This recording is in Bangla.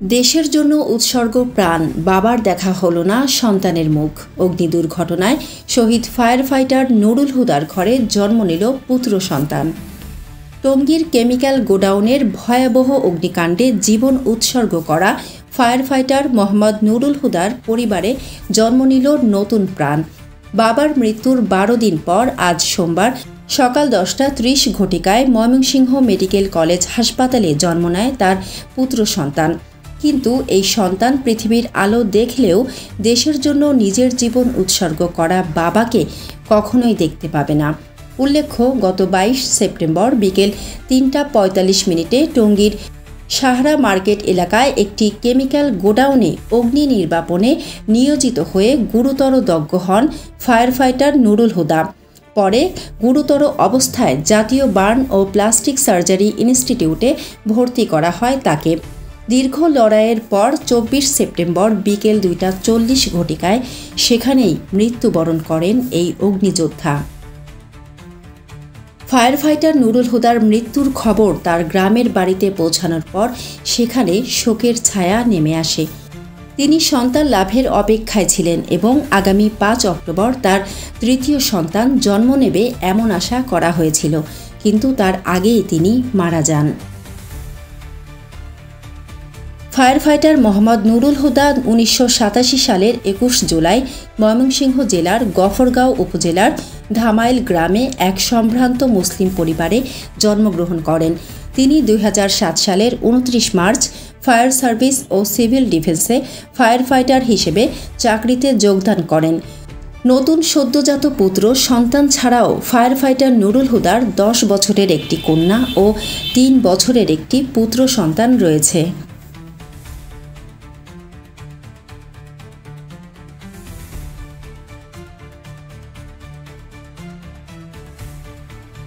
দেশের জন্য উৎসর্গ প্রাণ, বাবার দেখা হলো না সন্তানের মুখ। অগ্নি দুর্ঘটনায় শহীদ ফায়ার ফাইটার নুরুল হুদার ঘরে জন্ম নিল পুত্র সন্তান। টঙ্গীর কেমিক্যাল গোডাউনের ভয়াবহ অগ্নিকাণ্ডে জীবন উৎসর্গ করা ফায়ার ফাইটার মোহাম্মদ নুরুল হুদার পরিবারে জন্ম নিল নতুন প্রাণ। বাবার মৃত্যুর ১২ দিন পর আজ সোমবার সকাল 10:30 ঘটিকায় ময়মনসিংহ মেডিকেল কলেজ হাসপাতালে জন্ম নেয় তার পুত্র সন্তান। কিন্তু এই সন্তান পৃথিবীর আলো দেখলেও দেশের জন্য নিজের জীবন উৎসর্গ করা বাবাকে কখনোই দেখতে পাবে না। উল্লেখ্য, গত 22 সেপ্টেম্বর বিকেল 3:45 টঙ্গীর সাহারা মার্কেট এলাকায় একটি কেমিক্যাল গোডাউনে অগ্নি নির্বাপনে নিয়োজিত হয়ে গুরুতর দগ্ধ হন ফায়ার ফাইটার নুরুল হুদা। পরে গুরুতর অবস্থায় জাতীয় বার্ন ও প্লাস্টিক সার্জারি ইনস্টিটিউটে ভর্তি করা হয় তাকে। দীর্ঘ লড়াইয়ের পর 24 সেপ্টেম্বর বিকেল 2:40 ঘটিকায় সেখানেই মৃত্যুবরণ করেন এই অগ্নিযোদ্ধা। ফায়ার ফাইটার নুরুল হুদার মৃত্যুর খবর তার গ্রামের বাড়িতে পৌঁছানোর পর সেখানে শোকের ছায়া নেমে আসে। তিনি সন্তান লাভের অপেক্ষায় ছিলেন এবং আগামী 5 অক্টোবর তার তৃতীয় সন্তান জন্ম নেবে এমন আশা করা হয়েছিল, কিন্তু তার আগেই তিনি মারা যান। ফায়ার ফাইটার মোহাম্মদ নুরুল হুদা 1987 সালের 21 জুলাই ময়মনসিংহ জেলার গফরগাঁও উপজেলার ধামাইল গ্রামে এক সম্ভ্রান্ত মুসলিম পরিবারে জন্মগ্রহণ করেন। তিনি 2007 সালের 29 মার্চ ফায়ার সার্ভিস ও সিভিল ডিফেন্সে ফায়ার ফাইটার হিসেবে চাকরিতে যোগদান করেন। নতুন সদ্যজাত পুত্র সন্তান ছাড়াও ফায়ার ফাইটার নুরুল হুদার 10 বছরের একটি কন্যা ও 3 বছরের একটি পুত্র সন্তান রয়েছে।